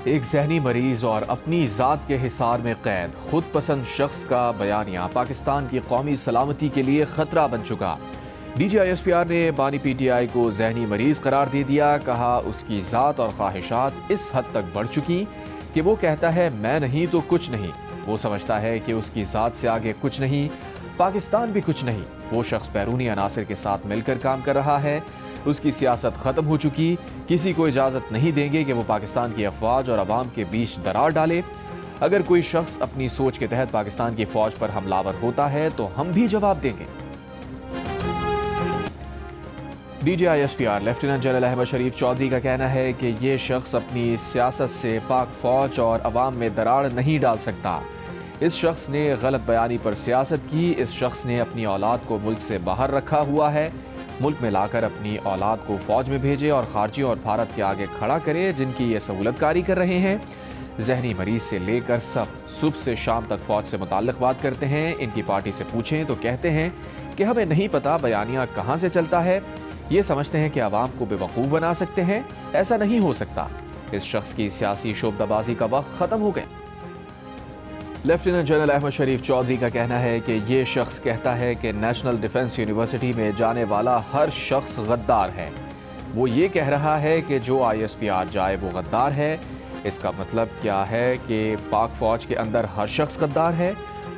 एक जहनी मरीज और अपनी ज़ात के हिसार में कैद खुद पसंद शख्स का बयानिया पाकिस्तान की कौमी सलामती के लिए खतरा बन चुका। DGISPR ने बानी PTI को जहनी मरीज करार दे दिया। कहा उसकी ज़ात और ख्वाहिशात इस हद तक बढ़ चुकी कि वो कहता है मैं नहीं तो कुछ नहीं। वो समझता है कि उसकी ज़ात से आगे कुछ नहीं, पाकिस्तान भी कुछ नहीं। वो शख्स बैरूनी अनासर के साथ मिलकर काम कर रहा है। उसकी सियासत ख़त्म हो चुकी। किसी को इजाज़त नहीं देंगे कि वो पाकिस्तान की अफवाज और अवाम के बीच दरार डाले। अगर कोई शख्स अपनी सोच के तहत पाकिस्तान की फ़ौज पर हमलावर होता है तो हम भी जवाब देंगे। DGISPR lieutenant general Ahmed Sharif Chaudhry का कहना है कि ये शख्स अपनी सियासत से पाक फ़ौज और अवाम में दरार नहीं डाल सकता। इस शख्स ने गलत बयानी पर सियासत की। इस शख्स ने अपनी औलाद को मुल्क से बाहर रखा हुआ है। मुल्क में लाकर अपनी औलाद को फौज में भेजे और खारजियों और भारत के आगे खड़ा करे जिनकी ये सहूलतकारी कर रहे हैं। जहनी मरीज से लेकर सब सुबह से शाम तक फौज से मुताल्लिक बात करते हैं। इनकी पार्टी से पूछें तो कहते हैं कि हमें नहीं पता बयानिया कहाँ से चलता है। ये समझते हैं कि आवाम को बेवकूफ़ बना सकते हैं। ऐसा नहीं हो सकता। इस शख्स की सियासी शोबदाबाजी का वक्त ख़त्म हो गया। लेफ्टिनेंट जनरल अहमद शरीफ चौधरी का कहना है कि ये शख्स कहता है कि नेशनल डिफेंस यूनिवर्सिटी में जाने वाला हर शख्स गद्दार है। वो ये कह रहा है कि जो ISPR जाए वो गद्दार है। इसका मतलब क्या है कि पाक फ़ौज के अंदर हर शख्स गद्दार है?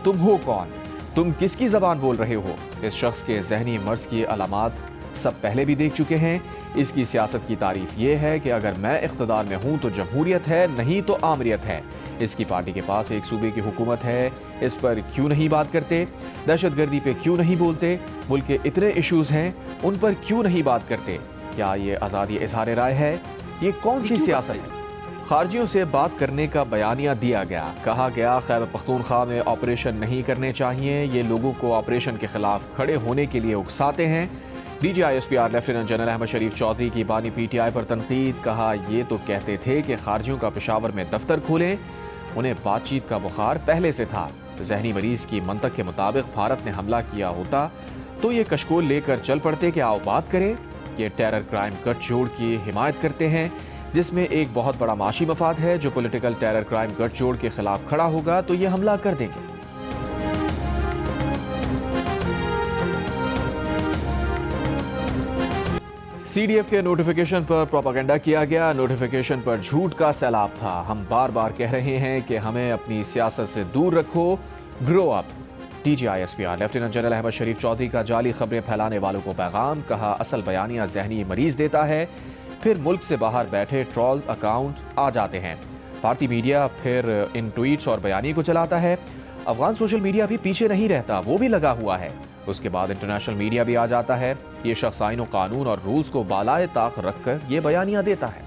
तुम हो कौन? तुम किसकी ज़बान बोल रहे हो? इस शख्स के जहनी मर्ज़ की अलामात सब पहले भी देख चुके हैं। इसकी सियासत की तारीफ़ ये है कि अगर मैं इक़्तिदार में हूँ तो जमहूरियत है, नहीं तो आमरियत है। इसकी पार्टी के पास एक सूबे की हुकूमत है, इस पर क्यों नहीं बात करते? दहशतगर्दी पे क्यों नहीं बोलते? मुल्क के इतने इश्यूज़ हैं, उन पर क्यों नहीं बात करते? क्या ये आज़ादी इज़हार राय है? ये कौन सी सियासत है? खारजियों से बात करने का बयानिया दिया गया। कहा गया खैबर पख्तूनख्वा में ऑपरेशन नहीं करने चाहिए। ये लोगों को ऑपरेशन के खिलाफ खड़े होने के लिए उकसाते हैं। DGISPR lieutenant general Ahmed Sharif Chaudhary की बानी PTI पर तनकीद। कहा ये तो कहते थे कि खारजियों का पेशावर में दफ्तर खोलें। उन्हें बातचीत का बुखार पहले से था। जहनी मरीज की मंतक के मुताबिक भारत ने हमला किया होता तो ये कशकोल लेकर चल पड़ते कि आओ बात करें। ये टेरर क्राइम गठजोड़ की हिमायत करते हैं जिसमें एक बहुत बड़ा माशी मफाद है। जो पॉलिटिकल टेरर क्राइम गठजोड़ के खिलाफ खड़ा होगा तो ये हमला कर देंगे। CDF के नोटिफिकेशन पर प्रोपागेंडा किया गया। नोटिफिकेशन पर झूठ का सैलाब था। हम बार बार कह रहे हैं कि हमें अपनी सियासत से दूर रखो। Grow up. DGISPR lieutenant general Ahmed Sharif Chaudhry का जाली खबरें फैलाने वालों को पैगाम। कहा असल बयानिया जहनी मरीज देता है, फिर मुल्क से बाहर बैठे ट्रोल अकाउंट आ जाते हैं। भारतीय मीडिया फिर इन ट्वीट्स और बयानी को चलाता है। अफगान सोशल मीडिया भी पीछे नहीं रहता, वो भी लगा हुआ है। उसके बाद इंटरनेशनल मीडिया भी आ जाता है। ये शख्स आईन और कानून और रूल्स को बालाए ताक रखकर ये बयानियां देता है।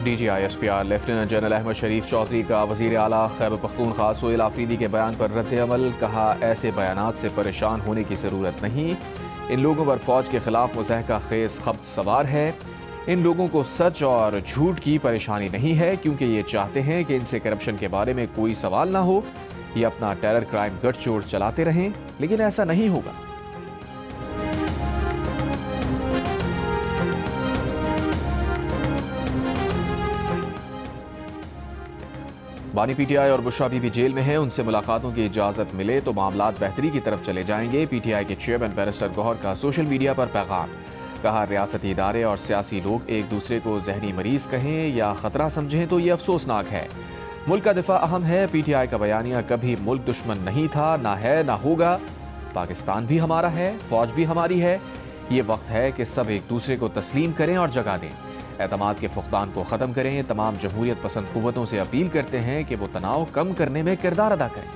DGISPR lieutenant general Ahmed Sharif Chaudhry का वज़ीर आला खैबर पख्तूनख्वा सोहेल आफरीदी के बयान पर रद्द अमल। कहा ऐसे बयानात से परेशान होने की ज़रूरत नहीं। इन लोगों पर फ़ौज के खिलाफ मुज़ाहका खेज़ खब्त सवार है। इन लोगों को सच और झूठ की परेशानी नहीं है क्योंकि ये चाहते हैं कि इनसे करप्शन के बारे में कोई सवाल ना हो। ये अपना टेरर क्राइम गठजोड़ चलाते रहें, लेकिन ऐसा नहीं होगा। बानी PTI और बुशरा बीबी जेल में हैं। उनसे मुलाकातों की इजाज़त मिले तो मामलात बेहतरी की तरफ चले जाएंगे। PTI के चेयरमैन बैरिस्टर गौहर का सोशल मीडिया पर पैगाम। कहा रियासती इदारे और सियासी लोग एक दूसरे को जहनी मरीज कहें या ख़तरा समझें तो ये अफसोसनाक है। मुल्क का दिफा अहम है। PTI का बयानिया कभी मुल्क दुश्मन नहीं था, ना है ना होगा। पाकिस्तान भी हमारा है, फ़ौज भी हमारी है। ये वक्त है कि सब एक दूसरे को तस्लीम करें और जगा दें। एतमाद के फुकदान को ख़त्म करें। तमाम जमहूरियत पसंद कुव्वतों से अपील करते हैं कि वो तनाव कम करने में किरदार अदा करें।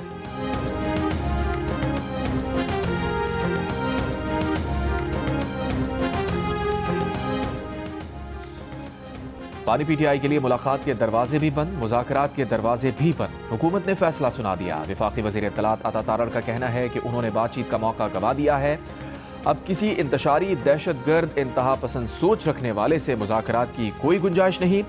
बानी PTI के लिए मुलाकात के दरवाजे भी बंद, मुज़ाकरात के दरवाजे भी बंद। हुकूमत ने फैसला सुना दिया। वफाकी वज़ीर इत्तलात अता तारड़ का कहना है कि उन्होंने बातचीत का मौका गवा दिया है। अब किसी इंतशारी दहशतगर्द इंतहा पसंद सोच रखने वाले से मुज़ाकरात की कोई गुंजाइश नहीं।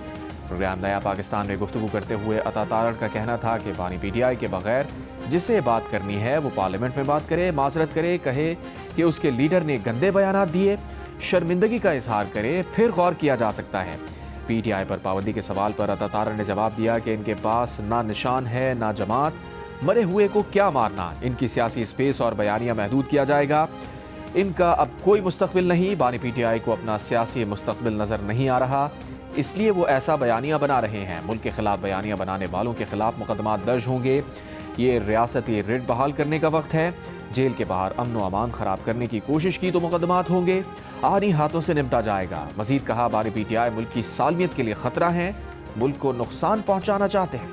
प्रोग्राम नया पाकिस्तान में गुफ्तगू करते हुए अता तारड़ का कहना था कि बानी पीटीआई के बगैर जिसे बात करनी है वो पार्लियामेंट में बात करे, माजरत करे, कहे कि उसके लीडर ने गंदे बयानात दिए, शर्मिंदगी का इजहार करे, फिर गौर किया जा सकता है। पीटीआई पर पाबंदी के सवाल पर अता तारड़ ने जवाब दिया कि इनके पास ना निशान है ना जमात, मरे हुए को क्या मारना, इनकी सियासी स्पेस और बयानिया महदूद किया जाएगा, इनका अब कोई मुस्तकबिल नहीं। बानी पीटीआई को अपना सियासी मुस्तकबिल नजर नहीं आ रहा, इसलिए वो ऐसा बयानिया बना रहे हैं। मुल्क के खिलाफ बयानिया बनाने वालों के खिलाफ मुकदमा दर्ज होंगे। ये रियासती रिट बहाल करने का वक्त है। जेल के बाहर अमन व अमान खराब करने की कोशिश की तो मुकदमात होंगे, आनी हाथों से निपटा जाएगा। मजीद कहा, बानी पीटीआई मुल्क की सालमियत के लिए खतरा है, मुल्क को नुकसान पहुंचाना चाहते हैं।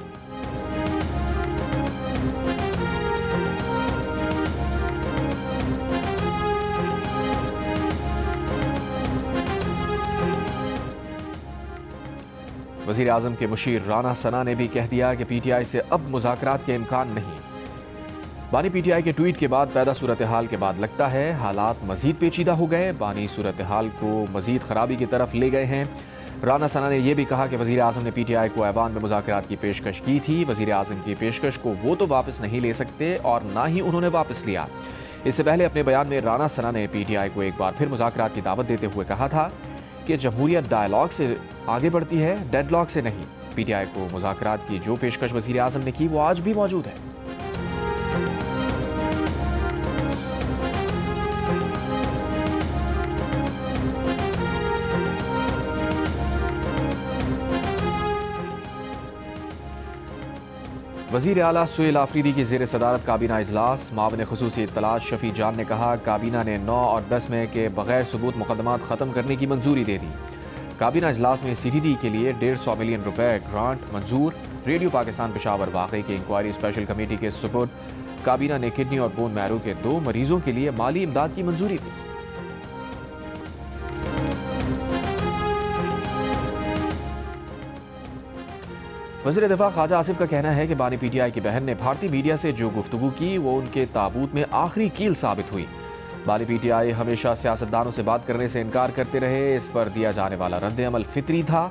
वज़ीर आज़म के मुशीर राना सना ने भी कह दिया कि पीटीआई से अब मुज़ाकरात के इम्कान नहीं। बानी पीटीआई के ट्वीट के बाद पैदा सूरत हाल के बाद लगता है हालात मजीद पेचीदा हो गए, बानी सूरत हाल को मजीद खराबी की तरफ ले गए हैं। राना सना ने यह भी कहा कि वज़ीर आज़म ने पीटीआई को ऐवान में मुज़ाकरात की पेशकश की थी। वज़ीर आज़म की पेशकश को वो तो वापस नहीं ले सकते और ना ही उन्होंने वापस लिया। इससे पहले अपने बयान में राना सना ने पीटीआई को एक बार फिर मुज़ाकरात की दावत देते हुए कहा था कि जमहूरियत डायलॉग से आगे बढ़ती है, डेडलॉग से नहीं। पीटीआई को मुज़ाकरात की जो पेशकश वज़ीर आज़म ने की वो आज भी मौजूद है। वज़ीर आला सुहेल आफरीदी की ज़ेर सदारत काबीना इजलास। मावन ख़ुसूसी इत्तलात शफी जान ने कहा, काबीना ने 9 और 10 मई के बगैर सबूत मुकदमात ख़त्म करने की मंजूरी दे दी। काबीना इजलास में CTD के लिए 150 मिलियन रुपए ग्रांट मंजूर। रेडियो पाकिस्तान पेशावर वाक़े की इंक्वायरी स्पेशल कमेटी के सुपुर्द। काबीना ने किडनी और बोन मैरो के 2 मरीजों के लिए माली इमदाद की मंजूरी दी। वज़ीर दिफा ख्वाजा आसिफ का कहना है कि बानी पीटीआई की बहन ने भारतीय मीडिया से जो गुफ्तगू की वो उनके ताबूत में आखिरी कील साबित हुई। बानी पीटीआई हमेशा सियासतदानों से बात करने से इनकार करते रहे, इस पर दिया जाने वाला रद्द अमल फितरी था।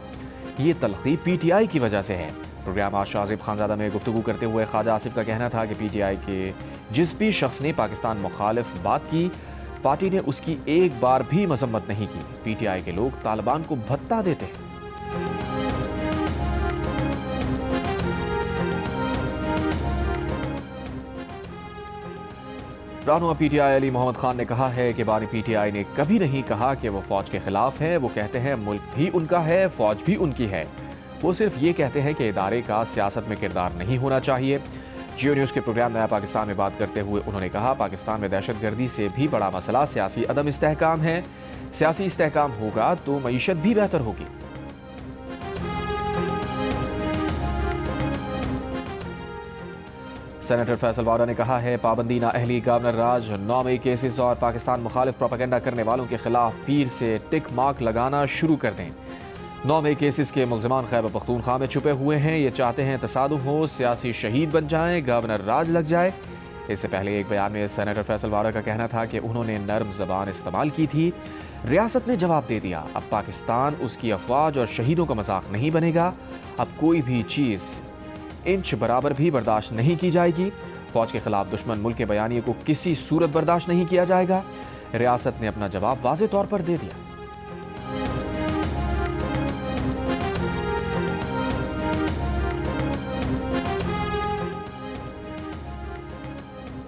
ये तलखी पीटीआई की वजह से है। प्रोग्राम आज शाहज़ेब खानज़ादा में गुफ्तगू करते हुए ख्वाजा आसिफ का कहना था कि पीटीआई के जिस भी शख्स ने पाकिस्तान मुखालिफ बात की, पार्टी ने उसकी एक बार भी मजम्मत नहीं की। पीटीआई के लोग तालिबान को भत्ता देते हैं। रहनुमा पीटीआई अली मोहम्मद खान ने कहा है कि बानी पीटीआई ने कभी नहीं कहा कि वो फौज के खिलाफ है। वो कहते हैं मुल्क भी उनका है, फौज भी उनकी है। वो सिर्फ ये कहते हैं कि इदारे का सियासत में किरदार नहीं होना चाहिए। जियो न्यूज़ के प्रोग्राम नया पाकिस्तान में बात करते हुए उन्होंने कहा, पाकिस्तान में दहशतगर्दी से भी बड़ा मसला सियासी अदम इस्तेहकाम है। सियासी इस्तेहकाम होगा तो मईशत भी बेहतर होगी। सेनेटर फैसल वारा ने कहा है, पाबंदी नाअहली, गवर्नर राज, 9 मई केसेस और पाकिस्तान मुखालिफ प्रोपेगेंडा करने वालों के खिलाफ पीर से टिक मार्क लगाना शुरू कर दें। 9 मई केसेस के मुल्ज़िमान खैबर पख्तूनख्वा में छुपे हुए हैं। ये चाहते हैं तसादुम हो, सियासी शहीद बन जाएं, गवर्नर राज लग जाए। इससे पहले एक बयान में सेनेटर फैसल वारा का कहना था कि उन्होंने नर्म ज़बान इस्तेमाल की थी। रियासत ने जवाब दे दिया, अब पाकिस्तान उसकी अफवाज और शहीदों का मजाक नहीं बनेगा। अब कोई भी चीज़ इंच बराबर भी बर्दाश्त नहीं की जाएगी। फौज के खिलाफ दुश्मन मुल्क के बयानिए को किसी सूरत बर्दाश्त नहीं किया जाएगा। रियासत ने अपना जवाब वाज़े तौर पर दे दिया।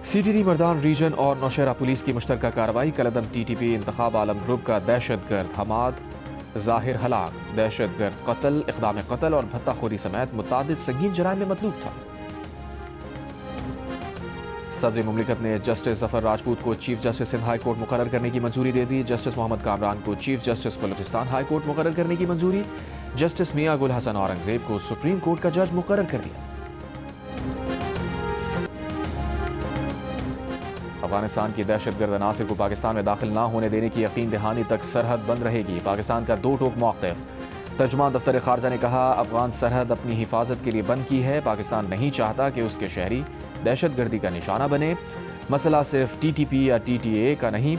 CTD मर्दान रीजन और नौशहरा पुलिस की मुश्तरका कार्रवाई। कलदम TTP इंतखाब आलम ग्रुप का दहशतगर्द हमाद ज़ाहिर हलाक, दहशतगर्द कत्ल, इक़दाम कत्ल और भत्ताखोरी समेत मुतादिद संगीन जराइम में मतलूब था। सदर मुमलिकत ने जस्टिस जफर राजपूत को chief justice Sindh high court मुकर्रर करने की मंजूरी दे दी। जस्टिस मोहम्मद कामरान को chief justice Balochistan high court मुकर्रर करने की मंजूरी। जस्टिस मियां गुल हसन औरंगजेब को सुप्रीम कोर्ट का जज मुकर्रर कर दिया। अफगानिस्तान की दहशतगर्द अनासिर को पाकिस्तान में दाखिल ना होने देने की यकीन दहानी तक सरहद बंद रहेगी। पाकिस्तान का 2 टोक मौक़िफ़। तर्जुमान दफ्तर खारजा ने कहा, अफगान सरहद अपनी हिफाजत के लिए बंद की है। पाकिस्तान नहीं चाहता कि उसके शहरी दहशतगर्दी का निशाना बने। मसला सिर्फ TTP या TTA का नहीं,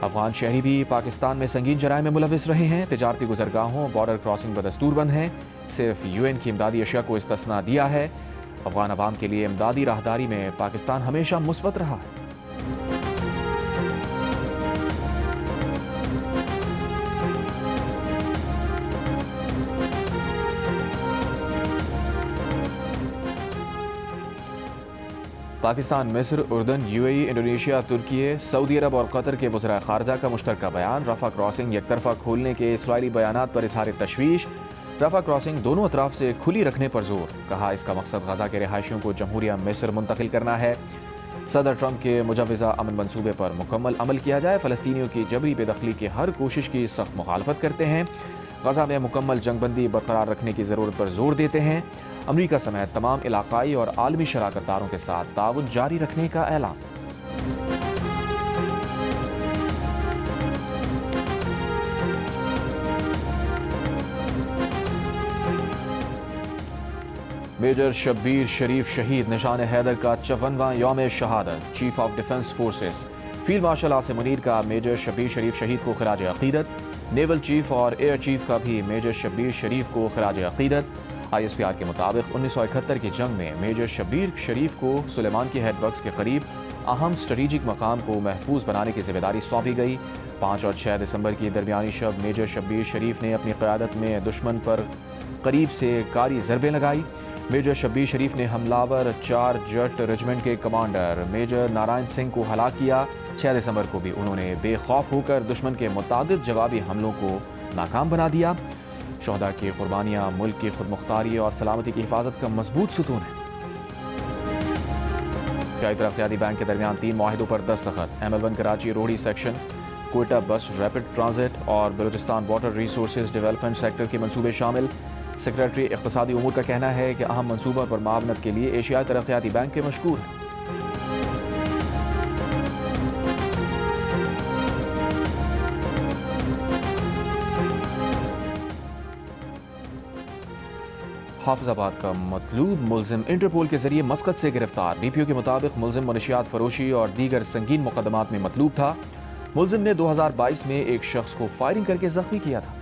अफगान शहरी भी पाकिस्तान में संगीन जराए में मुलविस रहे हैं। तिजारती गुजरगाहों, बॉर्डर क्रॉसिंग बदस्तूर बंद हैं। सिर्फ UN की इमदादी अशिया को इस्तिस्ना दिया है। अफगान अवाम के लिए इमदादी राहदारी में पाकिस्तान हमेशा मुस्बत रहा है। पाकिस्तान, मिस्र, उर्दन, UAE, इंडोनेशिया, तुर्की, सऊदी अरब और कतर के वज़रा ख़ारजा का मुश्तरका बयान। रफ़ा क्रॉसिंग एक तरफा खोलने के इसराइली बयानात पर इज़हार तशवीश। रफ़ा क्रॉसिंग दोनों अतराफ से खुली रखने पर जोर। कहा इसका मकसद गजा के रिहायशियों को जमहूरिया मिस्र मुंतकिल करना है। सदर ट्रंप के मुजवज़ा अमन मंसूबे पर मुकम्मल अमल किया जाए। फ़लस्तीनियों की जबरी बेदखली की हर कोशिश की सख्त मुखालफत करते हैं। गजा में मुकम्मल जंगबंदी बरकरार रखने की ज़रूरत पर जोर देते हैं। अमरीका समेत तमाम इलाकाई और आलमी शराकतदारों के साथ ताउन जारी रखने का ऐलान। मेजर शब्बीर शरीफ शहीद, निशान हैदर का 54वां यौम शहादत। Chief of defence forces field marshal Asim Munir का मेजर शब्बीर शरीफ शहीद को खिराज अकीदत। नेवल चीफ और एयर चीफ का भी मेजर शब्बीर शरीफ को खिराज अकीदत। ISPR के मुताबिक 1971 की जंग में मेजर शब्बीर शरीफ को सुलेमान की हेडवर्क्स के करीब अहम स्ट्रेटेजिक मकाम को महफूज बनाने की जिम्मेदारी सौंपी गई। 5 और 6 दिसंबर की दरमियानी शब मेजर शब्बीर शरीफ ने अपनी क़यादत में दुश्मन पर करीब से कारी ज़रबें लगाई। मेजर शब्बीर शरीफ ने हमलावर 4 जट रेजिमेंट के कमांडर मेजर नारायण सिंह को हलाक किया। 6 दिसंबर को भी उन्होंने बेखौफ होकर दुश्मन के मुतादिद जवाबी हमलों को नाकाम बना दिया। शोहदा की कुर्बानियाँ मुल्क की खुदमुख्तारी और सलामती की हिफाजत का मजबूत सुतून है। शाही तरक्याती बैंक के दरमियान 3 मुआहिदों पर दस्तखत। ML1 कराची रोहड़ी सेक्शन, कोयटा बस रैपिड ट्रांजिट और Balochistan water resources development sector के मंसूबे शामिल। सेक्रेटरी इक़्तिसादी उमूर का कहना है कि अहम मंसूबों पर मावनत के लिए एशियाई तरक्याती बैंक के मशकूर हैं। हाफिजाबाद का मतलूब मुल्जिम इंटरपोल के जरिए मस्कत से गिरफ्तार। DPO के मुताबिक मुल्जिम मनशियात फरोशी और दीगर संगीन मुकदमात में मतलूब था। मुल्जिम ने 2022 में एक शख्स को फायरिंग करके जख्मी किया था।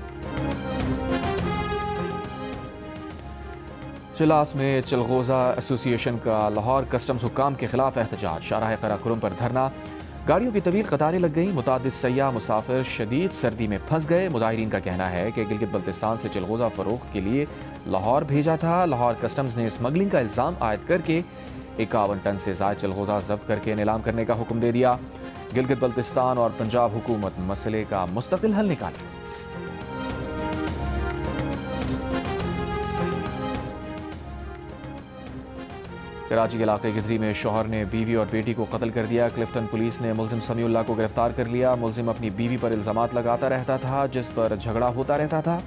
चिलास में चिलगोजा एसोसिएशन का लाहौर कस्टम्स हुक्काम के खिलाफ एहतजाज। शाहराह कराकुरम पर धरना। गाड़ियों की तवील कतारें लग गई। मुतादिद सयाह मुसाफिर शदीद सर्दी में फंस गए। मुजाहिरीन का कहना है कि गिलगित बल्तिस्तान से चिलगोजा फरोख्त के लिए लाहौर भेजा था। लाहौर कस्टम्स ने स्मगलिंग का इल्ज़ाम आयद करके 51 टन से ज़ायद चिलगोजा जब्त करके नीलाम करने का हुक्म दे दिया। गिलगित बल्तिस्तान और पंजाब हुकूमत मसले का मुस्तकिल हल निकाले। कराची के इलाके गिजरी में शौहर ने बीवी और बेटी को कत्ल कर दिया। क्लिफ्टन पुलिस ने मुल्जिम समीउल्लाह को गिरफ्तार कर लिया। मुल्जिम अपनी बीवी पर इल्ज़ामात लगाता रहता था, जिस पर झगड़ा होता रहता था।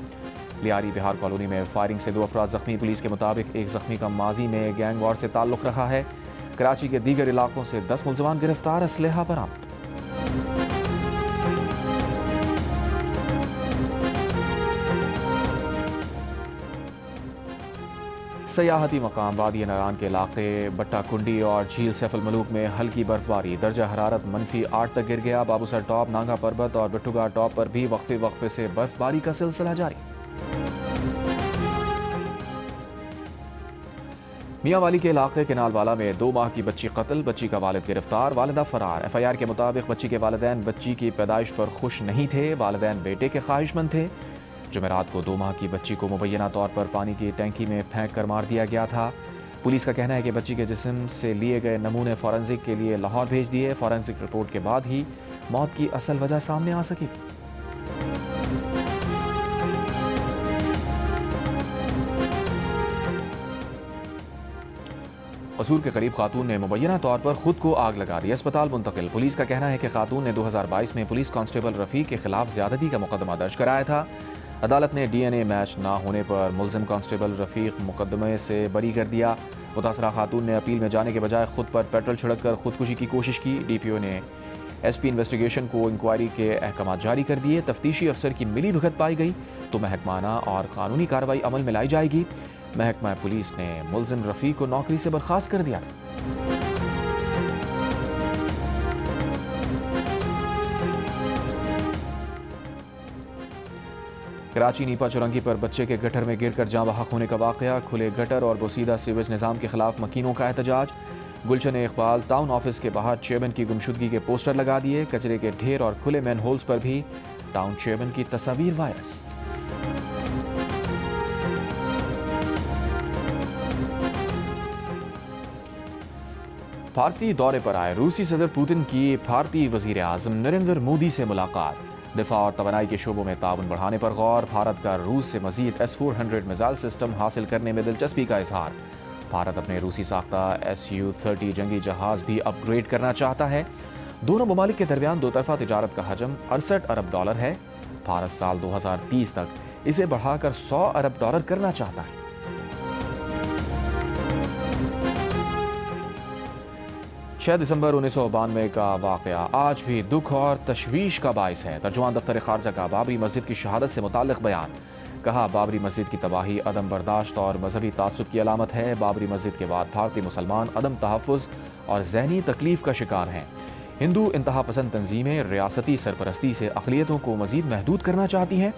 लियारी बिहार कॉलोनी में फायरिंग से 2 अफराद जख्मी। पुलिस के मुताबिक एक जख्मी का माजी में गैंग वॉर से ताल्लुक़ रहा है। कराची के दीगर इलाकों से 10 मुल्ज़िमान गिरफ्तार, असलहा बरामद। सयाहती मकाम वादी नारान के इलाके बट्टा कुंडी और झील सैफुल मलूक में हल्की बर्फबारी। दर्जा हरारत -8 तक गिर गया। बाबूसर टॉप, नांगा पर्वत और बिट्टूगा टॉप पर भी वक्फे वक्फे से बर्फबारी का सिलसिला जारी। मियांवाली के इलाके किनालवाला में 2 माह की बच्ची कत्ल, बच्ची का वालिद गिरफ्तार, वालिदा फरार। FIR के मुताबिक बच्ची के वालिदैन बच्ची की पैदाइश पर खुश नहीं थे। वालिदैन बेटे के ख्वाहिशमंद थे। जुमेरात को 2 माह की बच्ची को मुबैना तौर पर पानी की टैंकी में फेंक कर मार दिया गया था। पुलिस का कहना है कि बच्ची के जिस्म से लिए गए नमूने फॉरेंसिक के लिए लाहौर भेज दिए। फॉरेंसिक रिपोर्ट के बाद ही मौत की असल वजह सामने आ सकी। कसूर के करीब खातून ने मुबैना तौर पर खुद को आग लगा दी, अस्पताल मुंतकिल। पुलिस का कहना है कि खातून ने 2022 में पुलिस कांस्टेबल रफ़ीक के खिलाफ ज्यादती का मुकदमा दर्ज कराया था। अदालत ने DNA मैच ना होने पर मुल्जिम कांस्टेबल रफ़ीक मुकदमे से बरी कर दिया। मुतासरा खातून ने अपील में जाने के बजाय खुद पर पेट्रोल छिड़क कर खुदकुशी की कोशिश की। DPO ने SP इन्वेस्टिगेशन को इंक्वायरी के अहकाम जारी कर दिए। तफ्तीशी अफसर की मिली भगत पाई गई तो महकमाना और कानूनी कार्रवाई अमल में लाई जाएगी। महकमा पुलिस ने मुल्जिम रफ़ीक को नौकरी से बर्खास्त कर दिया था। कराची नीपा चौरंगी पर बच्चे के गटर में गिरकर जाँ बहक होने का वाक़या। खुले गटर और बोसीदा सीवेज निज़ाम के खिलाफ मकीनों का एहतजाज। गुलशन इकबाल टाउन ऑफिस के बाहर चेयरमैन की गुमशुदगी के पोस्टर लगा दिए। कचरे के ढेर और खुले मैन होल्स पर भी टाउन चेयरमैन की तस्वीर वायरल। भारतीय दौरे पर आए रूसी सदर पुतिन की भारतीय वजीर आज़म नरेंद्र मोदी से मुलाकात। दिफा और तवानाई के शोबों में ताउन बढ़ाने पर गौर। भारत का रूस से मजीद S-400 मिसाइल सिस्टम हासिल करने में दिलचस्पी का इजहार। भारत अपने रूसी साख्ता Su-30 जंगी जहाज भी अपग्रेड करना चाहता है। दोनों ममालिक के दरमियान दोतरफा तिजारत का हजम $68 अरब है। भारत साल 2030 तक इसे बढ़ाकर $100 अरब करना चाहता है। 6 दिसंबर 1992 का वाक़या आज भी दुख और तशवीश का बाइस है। तर्जुमान दफ्तर खारजा का बाबरी मस्जिद की शहादत से मुताल्लिक़ बयान। कहा, बाबरी मस्जिद की तबाही अदम बर्दाश्त और मजहबी तासुब की अलामत है। बाबरी मस्जिद के बाद भारतीय मुसलमान अदम तहफ़्फ़ुज़ और ज़हनी तकलीफ़ का शिकार हैं। हिंदू इंतहा पसंद तंजीमें रियासती सरपरस्ती से अक़लियतों को मज़ीद महदूद करना चाहती हैं।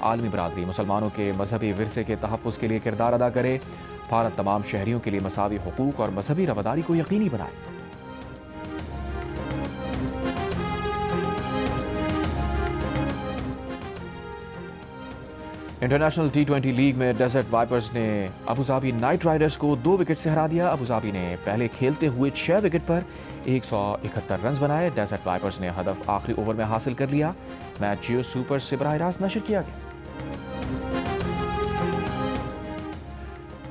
आलमी बरादरी मुसलमानों के मजहबी विरसे के तहफ़्फ़ुज़ के लिए किरदार अदा करे। भारत तमाम शहरियों के लिए मसावी हुकूक़ और मजहबी रवादारी को यकीनी बनाए। इंटरनेशनल T20 लीग में डेजर्ट वाइपर्स ने अबुधाबी नाइट राइडर्स को 2 विकेट से हरा दिया। अबुधाबी ने पहले खेलते हुए 6 विकेट पर 171 रन बनाए। डेजर्ट वाइपर्स ने हदफ आखिरी ओवर में हासिल कर लिया। मैच जियो सुपर से बराह रास्त नशर किया गया।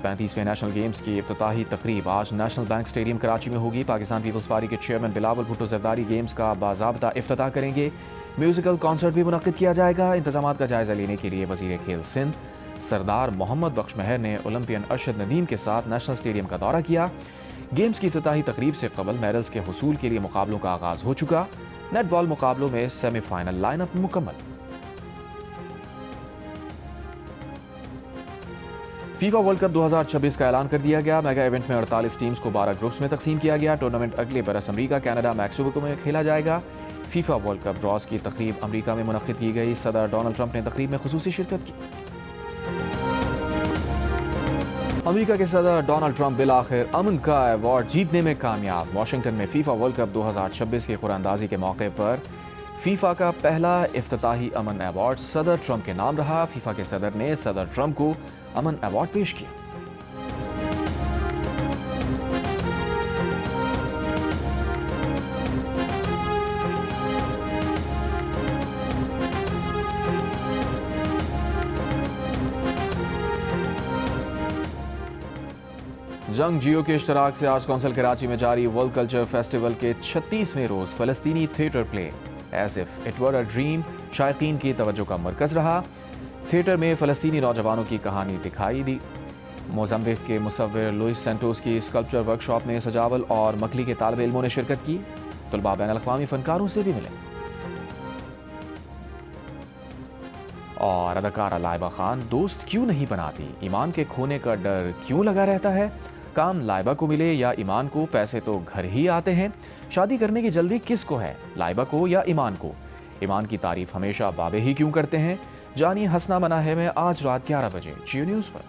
35वें नेशनल गेम्स की इफ्तिताही तकरीब आज नेशनल बैंक स्टेडियम कराची में होगी। पाकिस्तान पीपल्स पार्टी के चेयरमैन बिलावल भुट्टो ज़रदारी गेम्स का बाज़ाब्ता इफ्तिताह करेंगे। म्यूजिकल कॉन्सर्ट भी मुनक्किद किया जाएगा। इंतजामात का जायजा लेने के लिए वजीर खेल सिंध सरदार मोहम्मद बख्श महर ने ओलंपियन अरशद नदीम के साथ नेशनल स्टेडियम का दौरा किया। गेम्स की इफ्तिताही तकरीब से कबल मेडल्स के हुसूल के लिए मुकाबलों का आगाज हो चुका। नेटबॉल मुकाबलों में सेमीफाइनल लाइनअप मुकम्मल। फीफा वर्ल्ड कप 2026 का ऐलान कर दिया गया। मेगा इवेंट में 48 टीम्स को 12 ग्रुप्स में तकसीम किया गया। टूर्नामेंट अगले बरस अमरीका, कनाडा, मैक्सिको में खेला जाएगा। फीफा वर्ल्ड कप ड्रॉज की तकरीब अमरीका में मुनक्किद की गई। सदर डोनाल्ड ट्रंप ने तकरीब में खुसूसी शिरकत की। अमरीका के सदर डोनाल्ड ट्रंप बिलाखिर अमन का अवार्ड जीतने में कामयाब। वाशिंगटन में फीफा वर्ल्ड कप 2026 की कुरानंदाजी के मौके पर फीफा का पहला इफ्तिताही अमन अवार्ड सदर ट्रंप के नाम रहा। फीफा के सदर ने सदर ट्रंप को अमन अवार्ड पेश किया। जंग जियो के इश्तराक से आर्ट्स काउंसिल कराची में जारी वर्ल्ड कल्चर फेस्टिवल के 36वें रोज फ़लस्तीनी theatre play as if it were a dream शायकीन की तवज्जो का मरकज़ रहा। थिएटर में फ़लस्तीनी नौजवानों की कहानी दिखाई दी। मोज़ाम्बिक के मुसव्विर लुइस सेंटोस की स्कल्पचर वर्कशॉप में सजावल और मकली के तालिब इल्मों ने शिरकत की। तुलबा बैनुल-अक़वामी फ़नकारों से भी मिले। और अदाकारा लाइबा खान दोस्त क्यों नहीं बनाती, ईमान के खोने का डर क्यों लगा रहता है। काम लाइबा को मिले या ईमान को, पैसे तो घर ही आते हैं। शादी करने की जल्दी किसको है, लाइबा को या ईमान को। ईमान की तारीफ हमेशा बाबे ही क्यों करते हैं। जानिए हंसना मना है में आज रात 11 बजे जियो न्यूज़ पर।